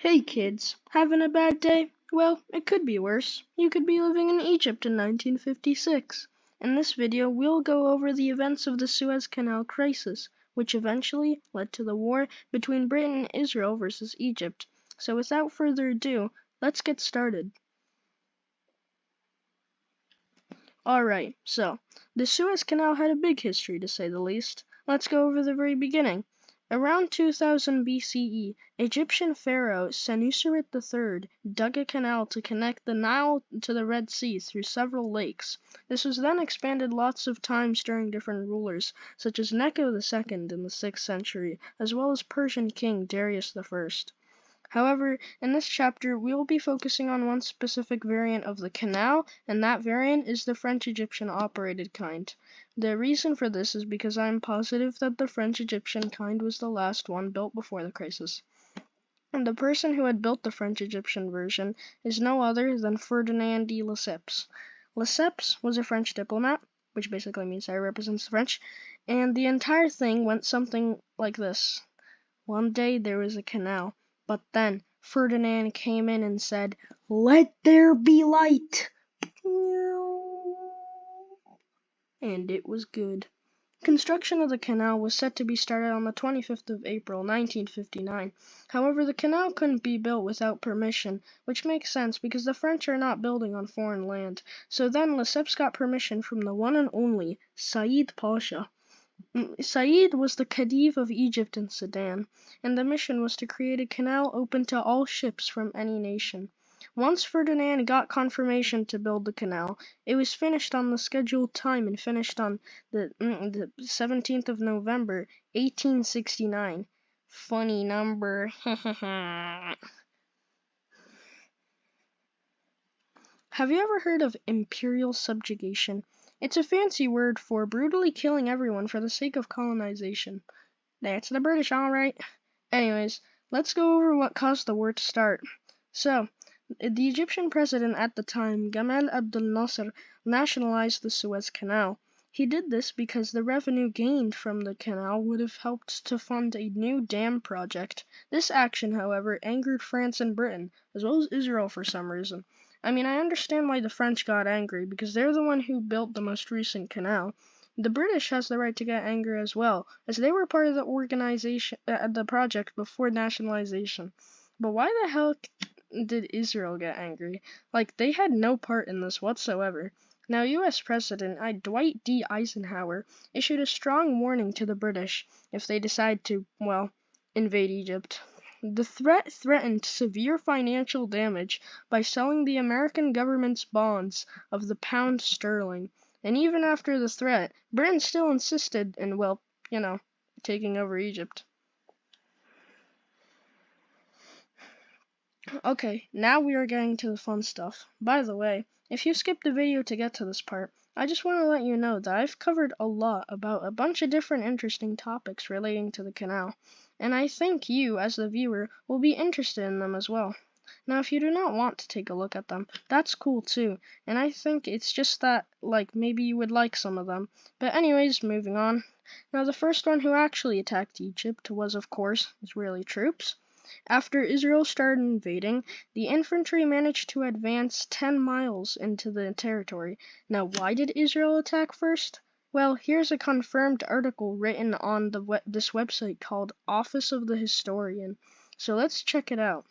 Hey kids, having a bad day? Well, it could be worse. You could be living in Egypt in 1956. In this video, we'll go over the events of the Suez Canal crisis, which eventually led to the war between Britain and Israel versus Egypt. So without further ado, let's get started. Alright, so, the Suez Canal had a big history to say the least. Let's go over the very beginning. Around 2000 BCE, Egyptian pharaoh Senuseret III dug a canal to connect the Nile to the Red Sea through several lakes. This was then expanded lots of times during different rulers, such as Necho II in the 6th century, as well as Persian king Darius I. However, in this chapter, we will be focusing on one specific variant of the canal, and that variant is the French-Egyptian operated kind. The reason for this is because I am positive that the French-Egyptian kind was the last one built before the crisis. And the person who had built the French-Egyptian version is no other than Ferdinand de Lesseps. Lesseps was a French diplomat, which basically means he represents the French, and the entire thing went something like this. One day there was a canal. But then Ferdinand came in and said, "Let there be light!" And it was good. Construction of the canal was set to be started on the 25th of April, 1959. However, the canal couldn't be built without permission, which makes sense because the French are not building on foreign land. So then Lesseps got permission from the one and only Said Pasha. Said was the Khedive of Egypt and Sudan, and the mission was to create a canal open to all ships from any nation. Once Ferdinand got confirmation to build the canal, it was finished on the scheduled time and finished on the 17th of November, 1869. Funny number. Have you ever heard of imperial subjugation? It's a fancy word for brutally killing everyone for the sake of colonization. That's the British, alright. Anyways, let's go over what caused the war to start. So, the Egyptian president at the time, Gamal Abdel Nasser, nationalized the Suez Canal. He did this because the revenue gained from the canal would have helped to fund a new dam project. This action, however, angered France and Britain, as well as Israel for some reason. I mean, I understand why the French got angry, because they're the one who built the most recent canal. The British has the right to get angry as well, as they were part of the organization, the project before nationalization. But why the hell did Israel get angry? Like, they had no part in this whatsoever. Now, U.S. President Dwight D. Eisenhower issued a strong warning to the British if they decide to, well, invade Egypt. The threat threatened severe financial damage by selling the American government's bonds of the pound sterling. And even after the threat, Britain still insisted in, well, taking over Egypt. Okay, now we are getting to the fun stuff. By the way, if you skipped the video to get to this part, I just want to let you know that I've covered a lot about a bunch of different interesting topics relating to the canal, and I think you, as the viewer, will be interested in them as well. Now, if you do not want to take a look at them, that's cool too, and I think it's just that, maybe you would like some of them. But anyways, moving on. Now, the first one who actually attacked Egypt was, of course, Israeli troops. After Israel started invading, the infantry managed to advance 10 miles into the territory. Now, why did Israel attack first? Well, here's a confirmed article written on this website called Office of the Historian. So let's check it out.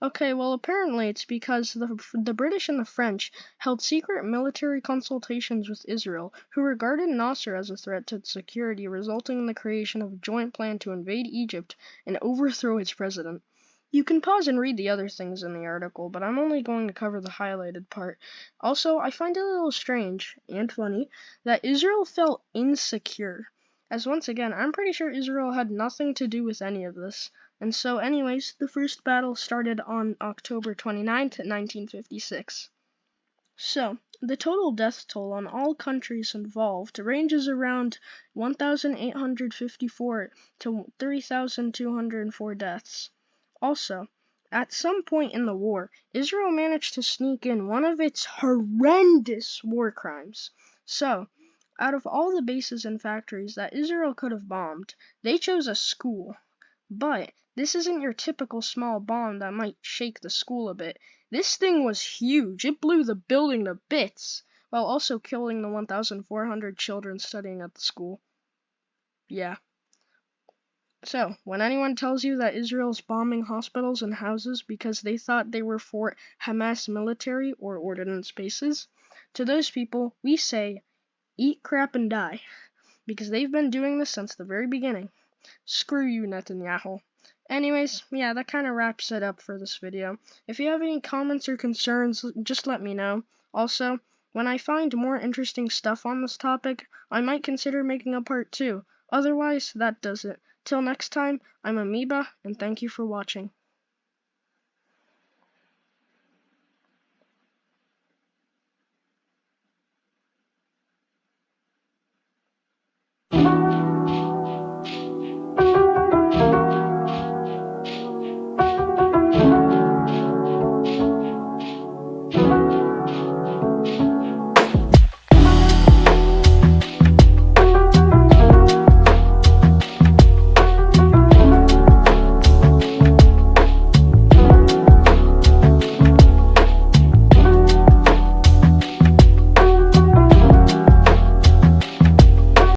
Okay, well, apparently it's because the British and the French held secret military consultations with Israel, who regarded Nasser as a threat to security, resulting in the creation of a joint plan to invade Egypt and overthrow its president. You can pause and read the other things in the article, but I'm only going to cover the highlighted part. Also, I find it a little strange and funny that Israel felt insecure, as once again, I'm pretty sure Israel had nothing to do with any of this. And so anyways, the first battle started on October 29th, 1956. So, the total death toll on all countries involved ranges around 1,854 to 3,204 deaths. Also, at some point in the war, Israel managed to sneak in one of its horrendous war crimes. So, out of all the bases and factories that Israel could have bombed, they chose a school. But This isn't your typical small bomb that might shake the school a bit. This thing was huge. It blew the building to bits, while also killing the 1,400 children studying at the school. Yeah. So, when anyone tells you that Israel's bombing hospitals and houses because they thought they were for Hamas military or ordnance bases, to those people we say, eat crap and die, because they've been doing this since the very beginning. Screw you, Netanyahu. Anyways, yeah, that kind of wraps it up for this video. If you have any comments or concerns, just let me know. Also, when I find more interesting stuff on this topic, I might consider making a part 2. Otherwise, that does it. Till next time, I'm Amoeba, and thank you for watching.